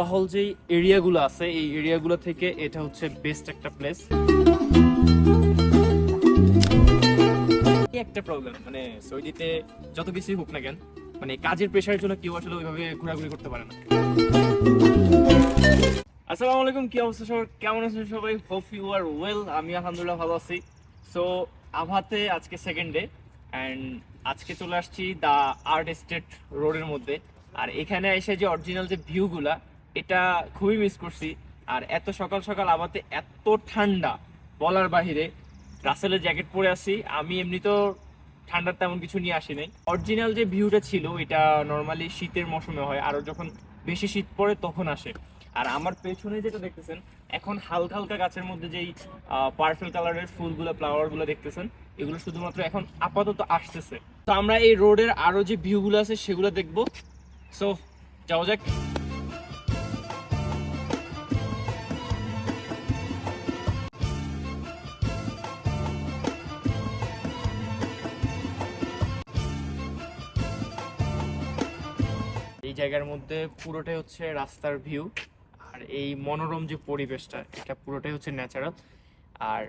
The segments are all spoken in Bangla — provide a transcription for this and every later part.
কোলাহল যেই এরিয়াগুলো আছে এই এরিয়াগুলো থেকে এটা হচ্ছে বেস্ট একটা প্লেস। একটা প্রবলেম মানে সৌদিতে যত কিছুই হোক না কেন, মানে কাজের প্রেশারের জন্য কেউ আসলে ওইভাবে ঘোরাঘুরি করতে পারে না। আসসালামু আলাইকুম, কি অবস্থা সবার, কেমন আছেন সবাই? Hope you are well. আমি আলহামদুলিল্লাহ ভালো আছি। সো আভাতে আজকে সেকেন্ড ডে অ্যান্ড আজকে চলে আসছি দ্য আর্ট এস্টেট রোডের মধ্যে। আর এখানে এসে যে অরিজিনাল যে ভিউগুলা, এটা খুবই মিস করছি। আর এত সকাল সকাল আভাতে এত ঠান্ডা বলার বাহিরে। রাসেলের জ্যাকেট পরে আছি আমি, এমনিতেও ঠান্ডার তেমন কিছু নিয়ে আসি নাই। অরিজিনাল যে ভিউটা ছিল এটা নর্মালি শীতের মৌসুমে হয়, আরও যখন বেশি শীত পড়ে তখন আসে। আর আমার পেছনে যেটা দেখতেছেন এখন হালকা হালকা গাছের মধ্যে যেই পার্পল কালারের ফুলগুলো, ফ্লাওয়ারগুলো দেখতেছেন, এগুলো শুধুমাত্র এখন আপাতত আসতেছে। তো আমরা এই রোডের আরো যে ভিউগুলো আছে সেগুলো দেখবো। সো যাও যাক। এই জায়গার মধ্যে পুরোটাই হচ্ছে রাস্তার ভিউ, আর এই মনোরম যে পরিবেশটা এটা পুরোটাই হচ্ছে ন্যাচারাল। আর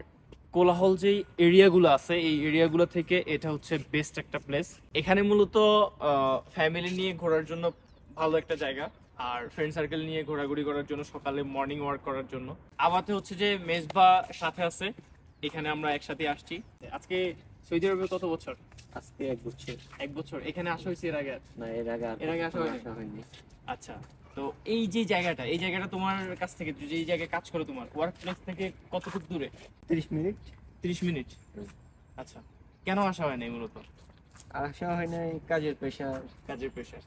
কোলাহল যেই এরিয়াগুলো আছে এই এরিয়াগুলো থেকে এটা হচ্ছে বেস্ট একটা প্লেস। এখানে মূলত ফ্যামিলি নিয়ে ঘোরার জন্য ভালো একটা জায়গা, আর ফ্রেন্ড সার্কেল নিয়ে ঘোরাঘুরি করার জন্য, সকালে মর্নিং ওয়াক করার জন্য। আবাতে হচ্ছে যে মেজবা সাথে আছে, এখানে আমরা একসাথে আসছি। আজকে সৌদি আরবে কত বছর? আজকে 1 বছর। 1 বছর। এখানে আসা হয়েছে এর আগে? না, এর আগে আসা হয়নি। আচ্ছা, তো এই যে জায়গাটা, এই জায়গাটা তোমার কাছ থেকে, যে এই জায়গায় কাজ করো, তোমার ওয়ার্ক প্লেস থেকে কতটুকু দূরে? 30 মিনিট। 30 মিনিট। আচ্ছা, কেন আসা হয় নাই মূলত? আসা হয় নাই, কাজের প্রেশার। কাজের প্রেশার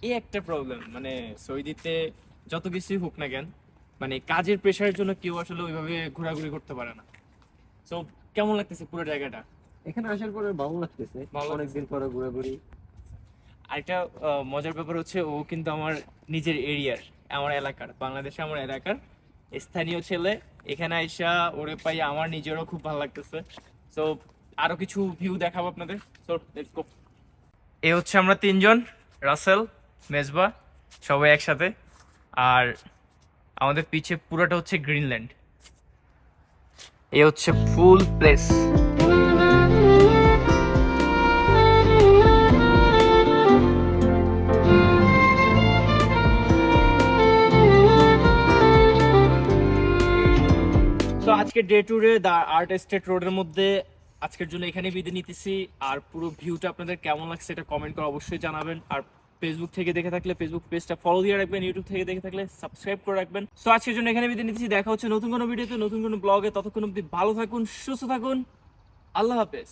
এই একটা প্রবলেম, মানে সৌদিতে যত কিছুই হোক না কেন, মানে কাজের প্রেশারের জন্য কেউ আসলে ওইভাবে ঘোরাঘুরি করতে পারে না। তো কেমন লাগতেছে পুরো জায়গাটা? এখানে আসার পরে ভালো লাগতেছে, অনেকদিন পরে ঘোরাঘুরি। আরেকটা মজার ব্যাপার হচ্ছে ও কিন্তু আমার নিজের এরিয়ার, আমার এলাকার, বাংলাদেশে আমার এলাকার স্থানীয় ছেলে। এখানে আইসা ওরে পাই আমার নিজেরও খুব ভালো লাগতেছে। সো আরো কিছু ভিউ দেখাবো আপনাদের। So let's go. এ হচ্ছে আমরা তিনজন, রাসেল, মেজবা, সবাই একসাথে। আর আমাদের পিছে পুরোটা হচ্ছে গ্রিনল্যান্ড। এ হচ্ছে ফুল প্লেস। তো আজকে ডে ট্যুরে দ্য আর্ট এস্টেট রোডের মধ্যে আজকের জন্য এখানে বিদায় নিতেছি। আর পুরো ভিউটা আপনাদের কেমন লাগছে এটা কমেন্ট করে অবশ্যই জানাবেন। আর ফেসবুক থেকে দেখে থাকলে ফেসবুক পেজটা ফলো দিয়ে রাখবেন, ইউটিউব থেকে দেখে থাকলে সাবস্ক্রাইব করে রাখবেন। তো আজকের জন্য এখানে বিদায় নিতেছি, দেখা হচ্ছে নতুন কোনো ভিডিওতে, নতুন কোনো ব্লগে। ততক্ষণ অব্দি ভালো থাকুন, সুস্থ থাকুন, আল্লাহ হাফেজ।